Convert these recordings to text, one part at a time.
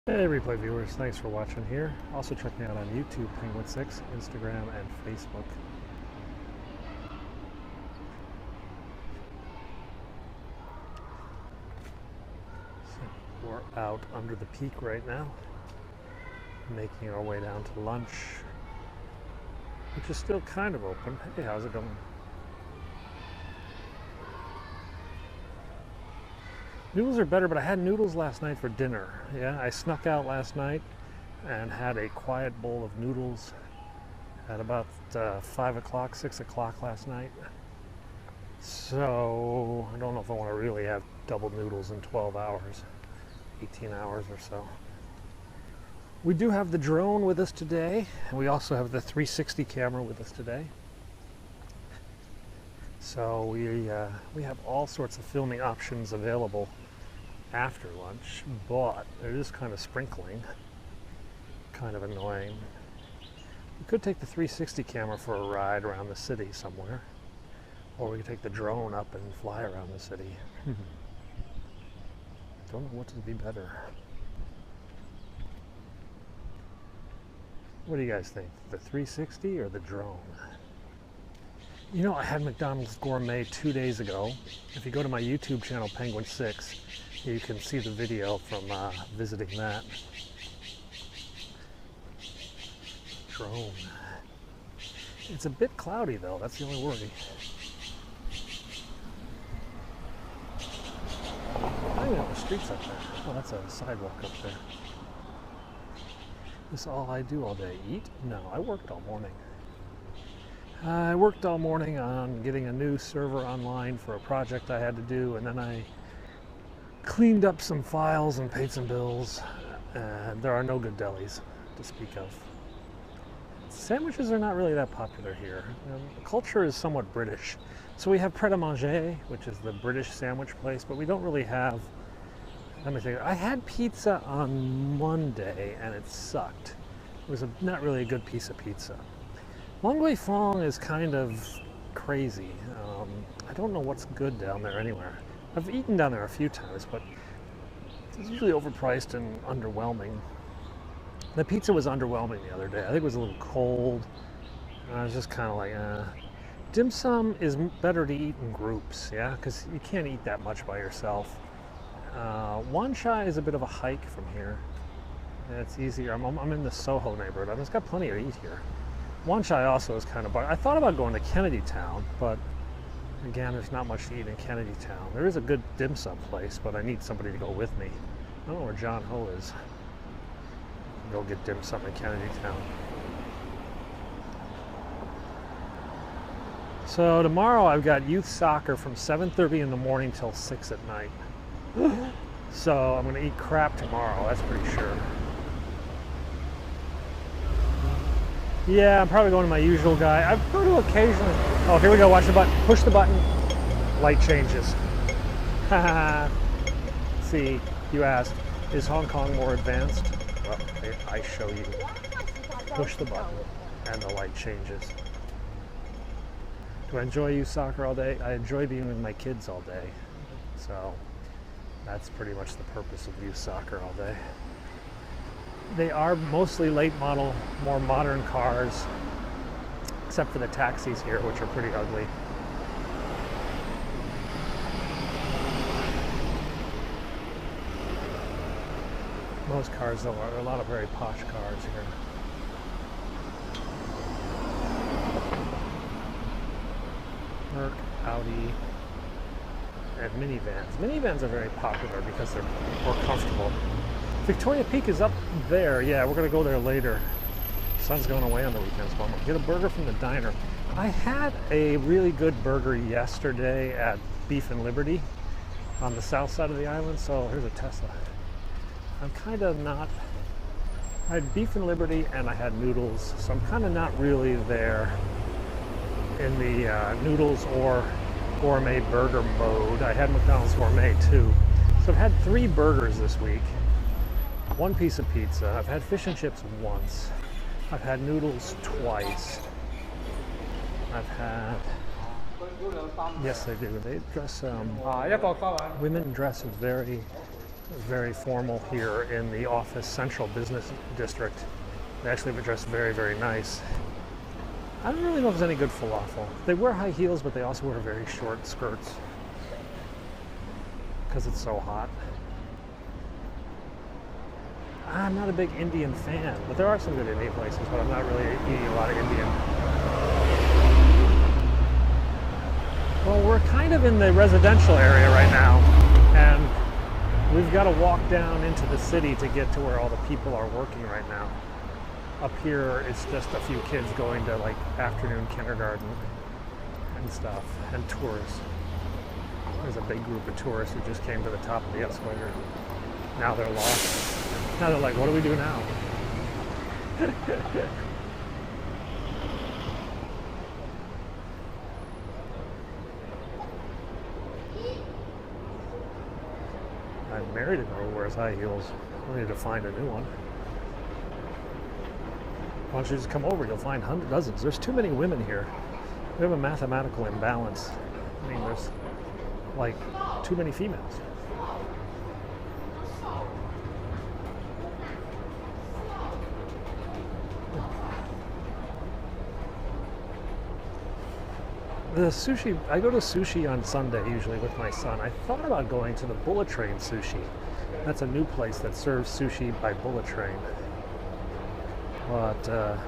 Hey replay viewers, thanks for watching here. Also check me out on YouTube, Penguin6, Instagram, and Facebook. So we're out under the peak right now, making our way down to lunch, which is still kind of open. Hey, how's it going? Noodles are better, but I had noodles last night for dinner. Yeah, I snuck out last night and had a quiet bowl of noodles at about 5 o'clock, 6 o'clock last night. So I don't know if I want to really have double noodles in 12 hours, 18 hours or so. We do have the drone with us today, and we also have the 360 camera with us today. So we have all sorts of filming options available after lunch, but it is kind of sprinkling, kind of annoying. We could take the 360 camera for a ride around the city somewhere, or we could take the drone up and fly around the city. Don't know what would be better. What do you guys think? The 360 or the drone? You know, I had McDonald's Gourmet 2 days ago. If you go to my YouTube channel, Penguin6, you can see the video from visiting that. Drone. It's a bit cloudy though, that's the only worry. I don't even know the street's up there. Oh, that's a sidewalk up there. This is all I do all day. Eat? No, I worked all morning. I worked all morning on getting a new server online for a project I had to do, and then I cleaned up some files and paid some bills, and there are no good delis to speak of. Sandwiches are not really that popular here. The culture is somewhat British. So we have Pret-a-Manger, which is the British sandwich place, but we don't really have, let me think, I had pizza on Monday and it sucked. It was not really a good piece of pizza. Longueuil Fong is kind of crazy. I don't know what's good down there anywhere. I've eaten down there a few times, but it's usually overpriced and underwhelming. The pizza was underwhelming the other day. I think it was a little cold. And I was just kind of like, Dim sum is better to eat in groups, yeah? Because you can't eat that much by yourself. Wan Chai is a bit of a hike from here. And it's easier. I'm in the Soho neighborhood. I've just got plenty to eat here. Wan Chai also is kind of bar. I thought about going to Kennedy Town, but again, there's not much to eat in Kennedy Town. There is a good dim sum place, but I need somebody to go with me. I don't know where John Ho is. Go get dim sum in Kennedy Town. So tomorrow I've got youth soccer from 7:30 in the morning till 6 at night. So I'm going to eat crap tomorrow, that's pretty sure. Yeah, I'm probably going to my usual guy. I go to occasionally. Oh, here we go. Watch the button. Push the button. Light changes. Haha. See, you asked, is Hong Kong more advanced? Well, I show you. Push the button and the light changes. Do I enjoy youth soccer all day? I enjoy being with my kids all day. So that's pretty much the purpose of youth soccer all day. They are mostly late model, more modern cars, except for the taxis here, which are pretty ugly. Most cars, though, are a lot of very posh cars here. Merc, Audi, and minivans. Minivans are very popular because they're more comfortable. Victoria Peak is up there. Yeah, we're going to go there later. Sun's going away on the weekends, but I'm going to get a burger from the diner. I had a really good burger yesterday at Beef and Liberty on the south side of the island. So here's a Tesla. I'm kind of not... I had Beef and Liberty and I had noodles, so I'm kind of not really there in the noodles or gourmet burger mode. I had McDonald's Gourmet too. So I've had 3 burgers this week. 1 piece of pizza. I've had fish and chips once. I've had noodles twice. I've had... Yes, they do. They dress... women dress very very formal here in the Office Central Business District. They actually have dressed very, very nice. I don't really know if there's any good falafel. They wear high heels, but they also wear very short skirts because it's so hot. I'm not a big Indian fan, but there are some good Indian places, but I'm not really eating a lot of Indian. Well, we're kind of in the residential area right now, and we've got to walk down into the city to get to where all the people are working right now. Up here, it's just a few kids going to like afternoon kindergarten and stuff, and tourists. There's a big group of tourists who just came to the top of the escalator. Now they're lost. Now they're like, what do we do now? I'm married a girl who wears high heels. I need to find a new one. Why don't you just come over? You'll find dozens. There's too many women here. We have a mathematical imbalance. I mean, there's like too many females. The sushi, I go to sushi on Sunday usually with my son. I thought about going to the Bullet Train Sushi. That's a new place that serves sushi by bullet train. But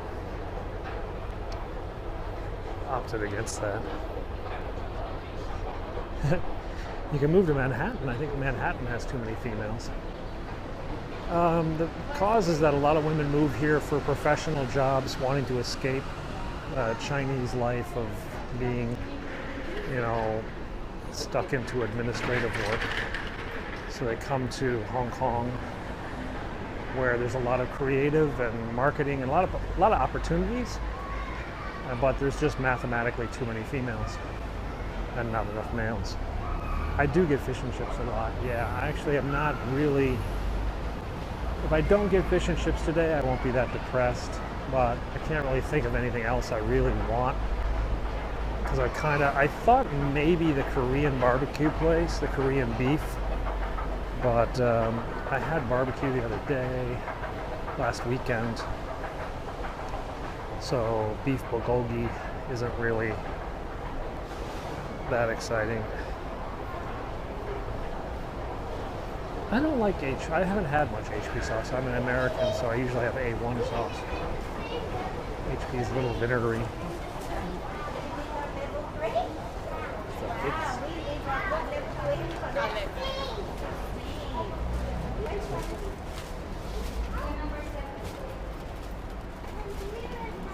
opted against that. You can move to Manhattan. I think Manhattan has too many females. The cause is that a lot of women move here for professional jobs, wanting to escape Chinese life of being, you know, stuck into administrative work. So they come to Hong Kong, where there's a lot of creative and marketing and a lot of opportunities, but there's just mathematically too many females and not enough males. I do get fish and chips a lot. Yeah, I actually am not really. If I don't get fish and chips today, I won't be that depressed. But I can't really think of anything else I really want. Because I thought maybe the Korean barbecue place, the Korean beef. But I had barbecue the other day, last weekend. So beef bulgogi isn't really that exciting. I don't like I haven't had much HP sauce. I'm an American, so I usually have A1 sauce. HP is a little vinegary.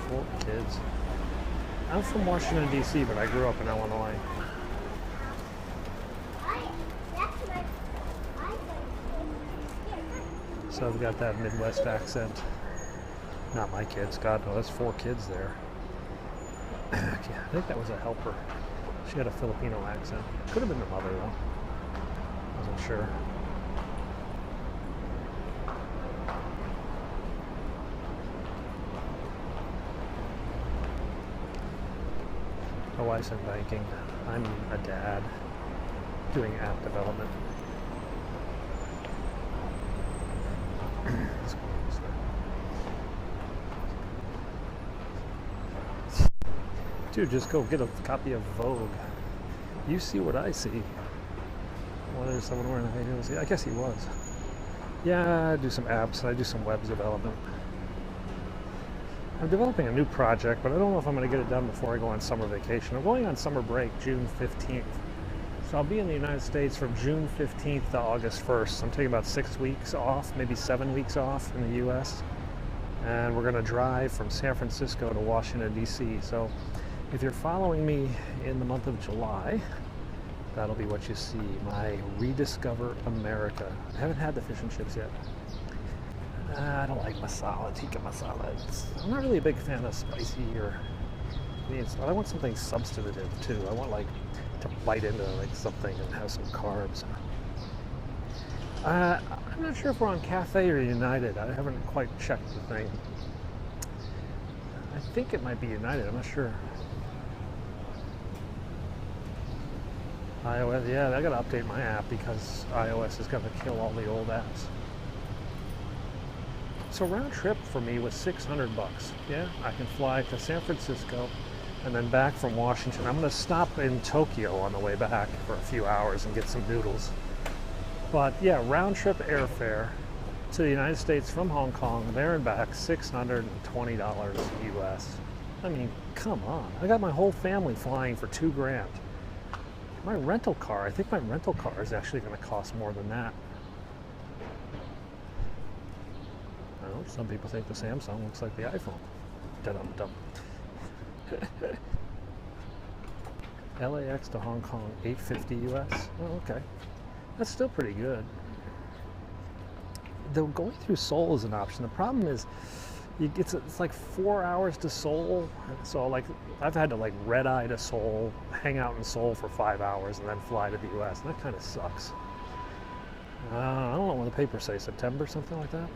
Four kids. I'm from Washington, D.C., but I grew up in Illinois. So I've got that Midwest accent. Not my kids. God, no, that's 4 kids there. I think that was a helper. She had a Filipino accent. Could have been the mother, though. Wasn't sure. My wife's in banking. I'm a dad doing app development. Dude, just go get a copy of Vogue. You see what I see. Well, there's someone wearing high heels. I guess he was. Yeah, I do some apps. I do some web development. I'm developing a new project, but I don't know if I'm going to get it done before I go on summer vacation. I'm going on summer break June 15th. So I'll be in the United States from June 15th to August 1st. I'm taking about 6 weeks off, maybe 7 weeks off in the U.S. And we're going to drive from San Francisco to Washington, D.C. So if you're following me in the month of July, that'll be what you see, my Rediscover America. I haven't had the fish and chips yet. I don't like masala, tikka masala. I'm not really a big fan of spicy or meats, but I want something substantive too. I want like to bite into like something and have some carbs. I'm not sure if we're on Cafe or United. I haven't quite checked the thing. I think it might be United, I'm not sure. iOS, yeah, I gotta update my app because iOS is gonna kill all the old apps. So round trip for me was $600. Yeah, I can fly to San Francisco and then back from Washington. I'm gonna stop in Tokyo on the way back for a few hours and get some noodles. But yeah, round trip airfare to the United States from Hong Kong, there and back, $620 US. I mean, come on. I got my whole family flying for $2,000. My rental car, I think my rental car is actually going to cost more than that. I don't know, some people think the Samsung looks like the iPhone. Dum-dum. LAX to Hong Kong, $850 US. Oh, okay. That's still pretty good. Though going through Seoul is an option. The problem is, it's like 4 hours to Seoul. So like I've had to like red eye to Seoul, hang out in Seoul for 5 hours, and then fly to the U.S. And that kind of sucks. I don't know what the papers say. September, something like that.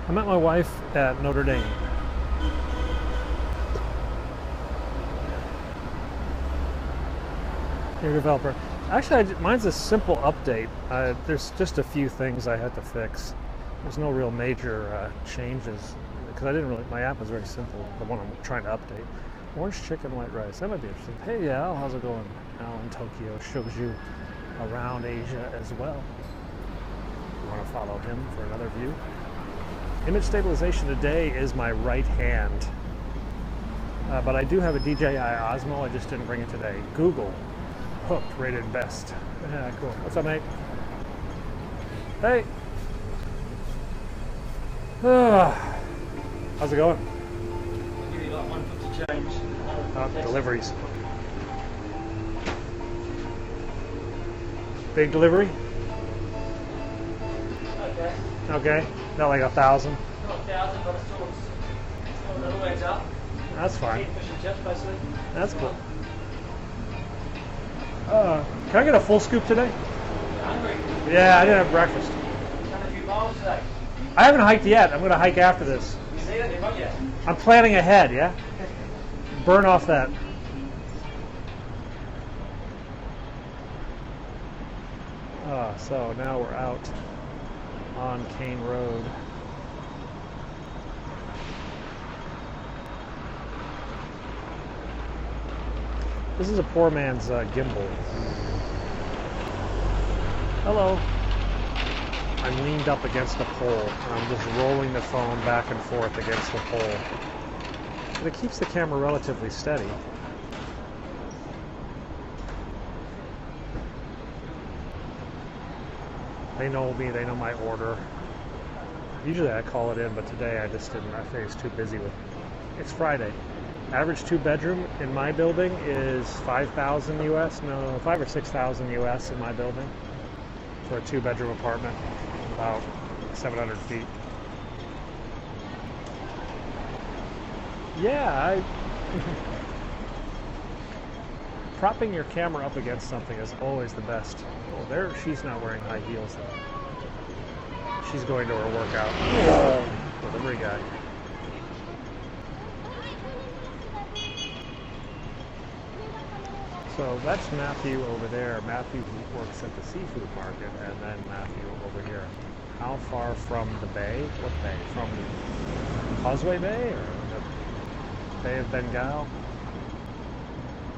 I met my wife at Notre Dame. Your developer. Actually, mine's a simple update. There's just a few things I had to fix. There's no real major changes because I didn't really. My app is very simple. The one I'm trying to update. Orange chicken, white rice. That might be interesting. Hey, Al, how's it going? Al in Tokyo shows you around Asia as well. You want to follow him for another view? Image stabilization today is my right hand, but I do have a DJI Osmo. I just didn't bring it today. Google, hooked, rated best. Yeah, cool. What's up, mate? Hey. How's it going? I'll give you like 150 change. Deliveries. Big delivery? Okay. Okay. Not like 1,000. Not 1,000, but it's still a little ways up. That's fine. Fish and chips, basically. That's cool. Can I get a full scoop today? You're hungry? Yeah, I didn't have breakfast. Done a few miles today. I haven't hiked yet. I'm going to hike after this. You see that? Not yet. I'm planning ahead, yeah? Burn off that. So now we're out on Kane Road. This is a poor man's gimbal. Hello. I'm leaned up against the pole, and I'm just rolling the phone back and forth against the pole. But it keeps the camera relatively steady. They know me, they know my order. Usually I call it in, but today I just didn't. I think it's too busy with. It's Friday. Average 2-bedroom in my building is 5,000 US. No, 5 or 6,000 US in my building for a 2-bedroom apartment, about 700 feet. Yeah, propping your camera up against something is always the best. Oh, there, she's not wearing high heels though. She's going to her workout. Oh, delivery guy. So that's Matthew over there. Matthew works at the seafood market, and then Matthew over here. How far from the bay? What bay? From the Causeway Bay or the Bay of Bengal?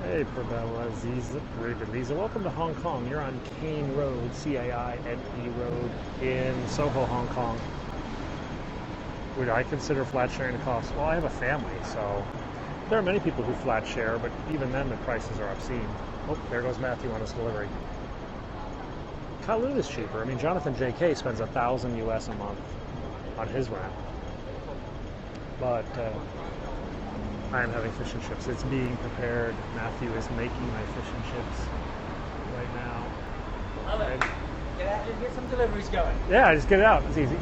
Hey, Prabella, Lisa, welcome to Hong Kong. You're on Kane Road, C-A-I-N-E Road in Soho, Hong Kong. Would I consider flat sharing the cost? Well, I have a family, so there are many people who flat share, but even then the prices are obscene. Oh, there goes Matthew on his delivery. Kowloon is cheaper. I mean, Jonathan J.K. spends 1,000 US a month on his rent. But I am having fish and chips. It's being prepared. Matthew is making my fish and chips right now. Love it. Get out and get some deliveries going. Yeah, just get it out. It's easy.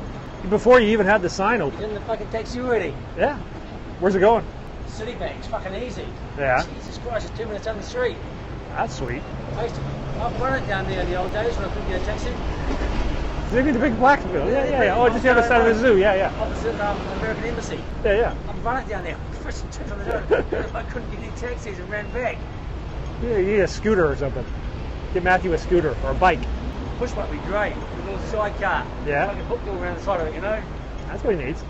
Before you even had the sign open. Get in the fucking taxi already. Yeah. Where's it going? Citibank's fucking easy. Yeah. Jesus Christ, it's 2 minutes down the street. That's sweet. I've run it down there in the old days when I couldn't get a taxi. Maybe the big black bill. Yeah. Oh, just the other side of the zoo. Yeah. Opposite American Embassy. Yeah. I've run it down there. First tip on the road. I couldn't get any taxis and ran back. Yeah, you need a scooter or something. Get Matthew a scooter or a bike. Push might be great. A little sidecar. Yeah. I can hook all around the side of it, you know? That's what he needs.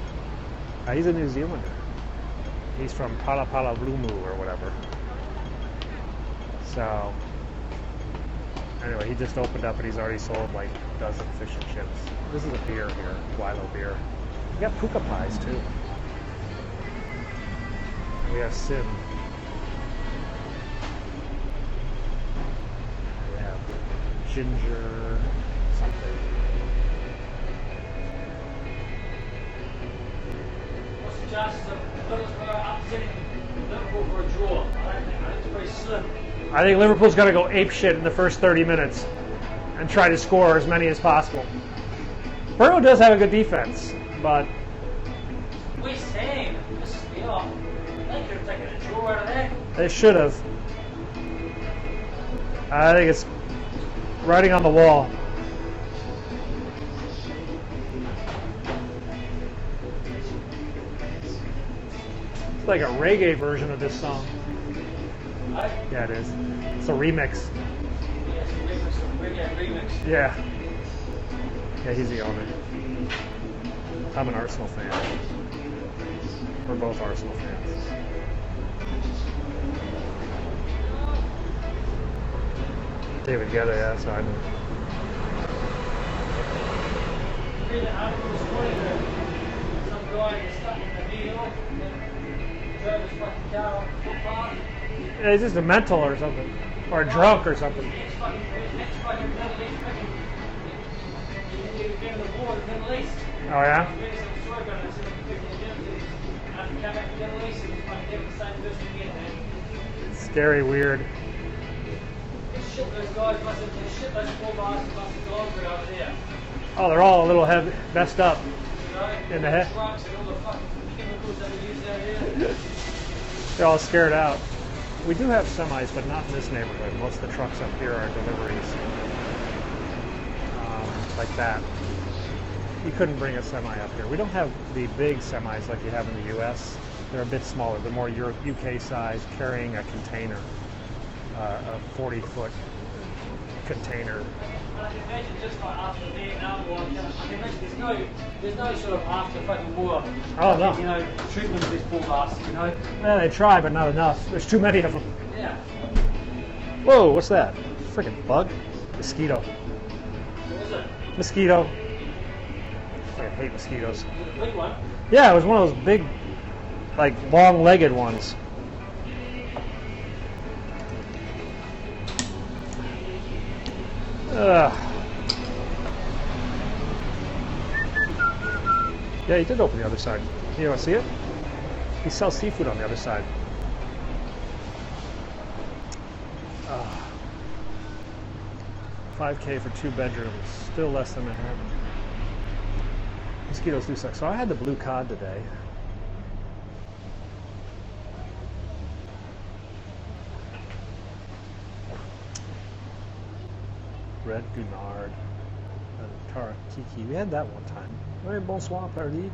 He's a New Zealander. He's from Palapalablumu or whatever. So, anyway, he just opened up and he's already sold like a dozen fish and chips. This is a beer here, Wilo beer. We got puka pies too. We have Sim. We have ginger something. What's the chances of Middlesbrough upsetting Liverpool for a draw? I think it's pretty slim. I think Liverpool's got to go ape shit in the first 30 minutes and try to score as many as possible. Burrow does have a good defense, but West Ham, this is the off. They could have taken a draw out of that. they should have. I think it's writing on the wall. It's like a reggae version of this song. Yeah, it is. It's a remix. Yes, remix. Yeah. Yeah, he's the owner. I'm an Arsenal fan. We're both Arsenal fans. David Guetta, yeah, so I know. Read an article this morning where some guy is stuck in the vehicle and drove his fucking car on the footpath. Yeah, he's just a mental or something. Or a drunk or something. Next fucking Middle East fucking he was getting the war in the Middle East. Oh, yeah? I'm reading some story about it. I said, I'm picking the gym. After he came back to the Middle East, he was fucking getting the same person again, man. Scary, weird. Shit, those guys must have, those four bars must have gone for over there. Oh, they're all a little messed up You know? in the head. Drugs and all the fucking chemicals that we use out here. They're all scared out. We do have semis, but not in this neighborhood. Most of the trucks up here are deliveries. Like that. You couldn't bring a semi up here. We don't have the big semis like you have in the U.S. They're a bit smaller. They're more UK size, carrying a container, a 40-foot container. And I can imagine just like after the Vietnam War, I can imagine there's no sort of after fucking war, Oh, no. you know, treatment of these poor bastards, you know? Yeah, they try, but not enough. There's too many of them. Yeah. Whoa, what's that? Freaking bug? Mosquito. What was it? Mosquito. I hate mosquitoes. The big one? Yeah, it was one of those big, like, long-legged ones. Yeah, he did open the other side. You want to see it? He sells seafood on the other side. 5K for 2 bedrooms, still less than Manhattan. Mosquitoes do suck. So I had the blue cod today. Red Gunard, Tara Kiki. We had that one time. Hey, bonsoir, pardi.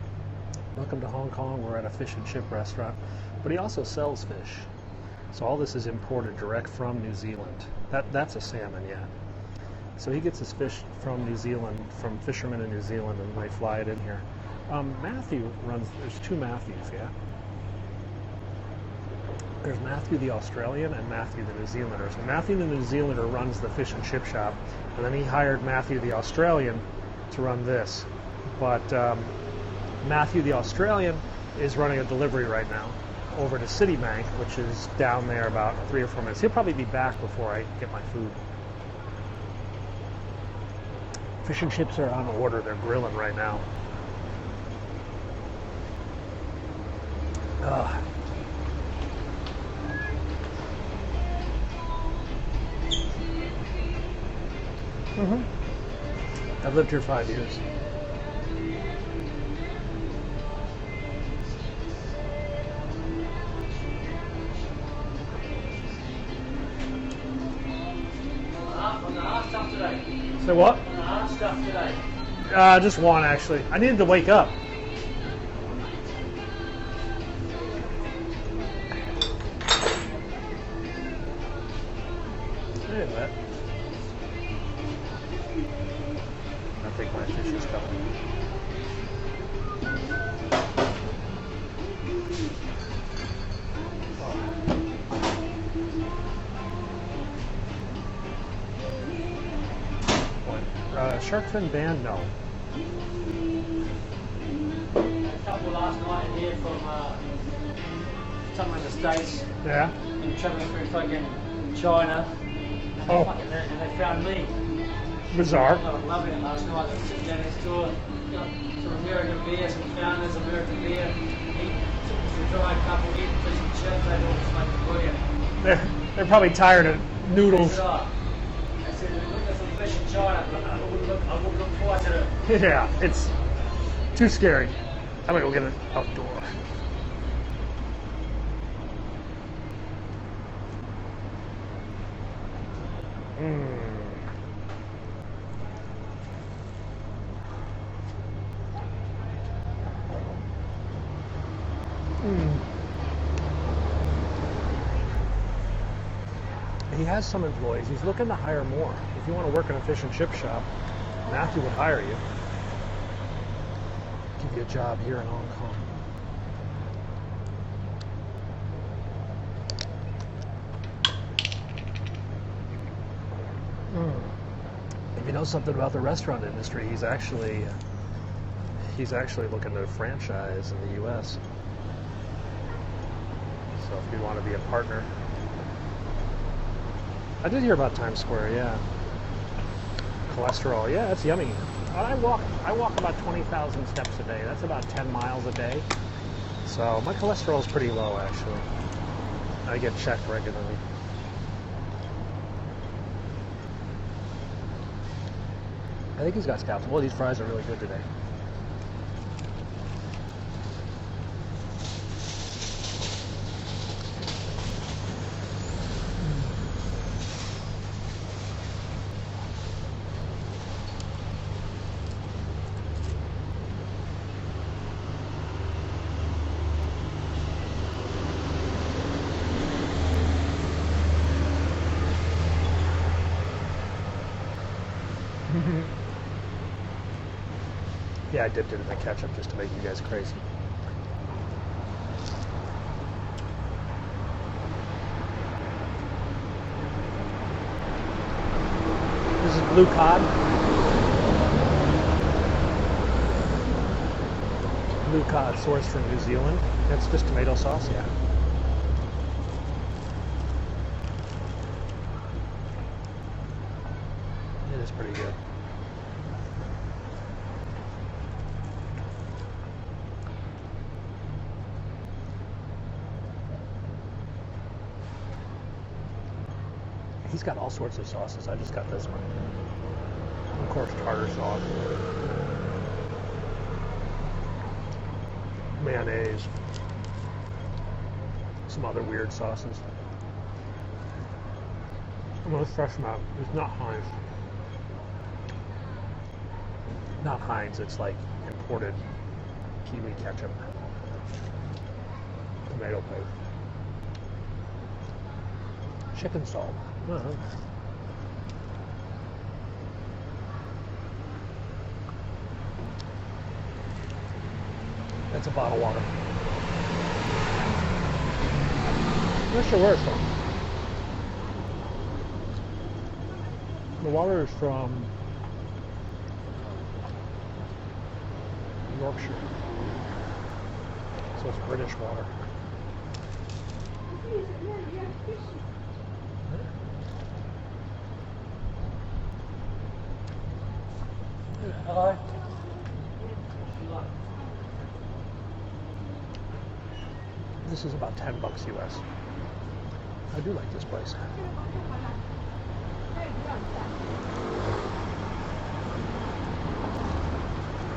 Welcome to Hong Kong. We're at a fish and chip restaurant. But he also sells fish. So all this is imported direct from New Zealand. That's a salmon, yeah. So he gets his fish from New Zealand, from fishermen in New Zealand, and they fly it in here. Matthew runs, there's 2 Matthews, yeah? There's Matthew the Australian and Matthew the New Zealander. So Matthew the New Zealander runs the fish and chip shop, and then he hired Matthew the Australian to run this. But Matthew the Australian is running a delivery right now over to Citibank, which is down there about 3 or 4 minutes. He'll probably be back before I get my food. Fish and chips are on order. They're grilling right now. I've lived here 5 years. hard stuff today? Say what? On the hard stuff today. Just one actually. I needed to wake up. Hey, Matt. I think my fish is coming. Shark fin band? No. A couple last night in here from somewhere in the States. Yeah? And travelling through fucking China. And they found me. Bizarre. I was loving it last night. I was sitting down next door, got some American beer, some Founders American beer. Took some dry couple, eat some chips, they all just like brilliant. They're probably tired of noodles. I said, look at some fish in China, but I wouldn't look twice at it. Yeah, it's too scary. I'm gonna go get it outdoor. He has some employees. He's looking to hire more. If you want to work in a fish and chip shop, Matthew would hire you. Give you a job here in Hong Kong. If you know something about the restaurant industry, he's actually looking to franchise in the U.S. So if you want to be a partner. I did hear about Times Square, yeah. Cholesterol, yeah, that's yummy. I walk about 20,000 steps a day. That's about 10 miles a day. So my cholesterol is pretty low, actually. I get checked regularly. I think he's got scallops. Well, these fries are really good today. Yeah, I dipped it in the ketchup just to make you guys crazy. This is blue cod. Blue cod sourced from New Zealand. That's just tomato sauce, yeah. It is pretty good. He's got all sorts of sauces. I just got this one. Of course, tartar sauce. Mayonnaise. Some other weird sauces. I'm going to fresh them out. It's not Heinz. Not Heinz, it's like imported kiwi ketchup. Tomato paste. Chicken salt. That's a bottle of water. I'm not sure where it's from. The water is from Yorkshire. So it's British water. Hello. This is about $10 US. I do like this place.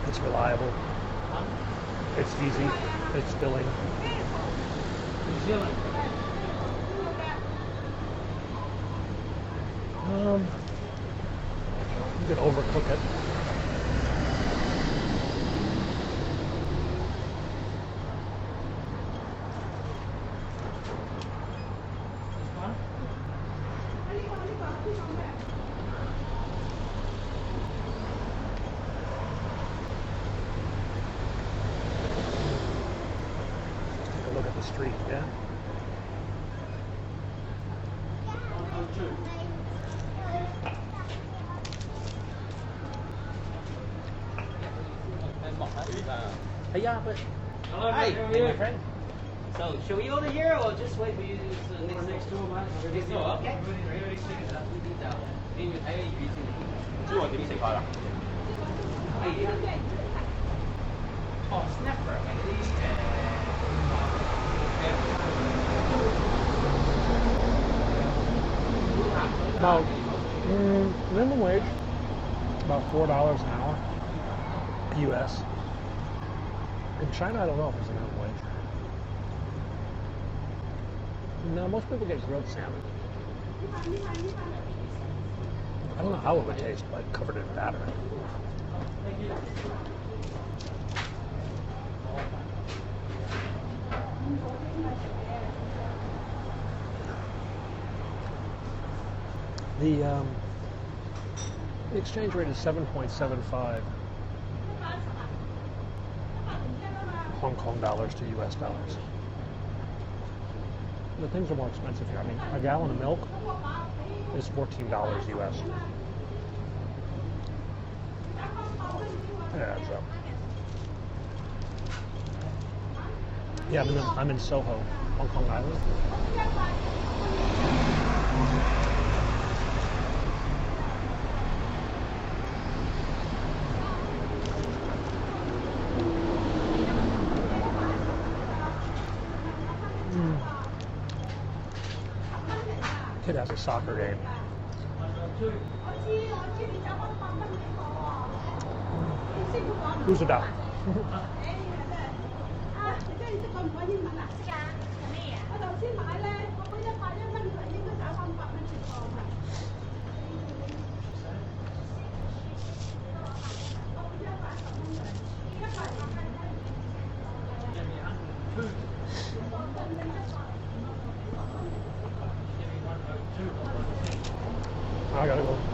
It's reliable. It's easy. It's filling. New Zealand. You can overcook it. Take a look at the street, yeah? Yeah, but Hello, hi, mate, how are my you? friend. So, should we order here or just wait for you to the We're next door, mate. Next door, okay. Everything's tickets up. 你睇下預先。知我點食法啦？係啊。哦，snapper 係嗰啲About minimum wage, about $4 an hour, U.S. In China, I don't know if it's a minimum wage. No, most people get grilled salmon. I don't know how it would taste, like covered in batter. The exchange rate is 7.75 Hong Kong dollars to US dollars. The things are more expensive here. I mean, a gallon of milk is $14 US. It adds up. Yeah, I'm in Soho, Hong Kong Island. Kid has a soccer game. Who's it out? I gotta go.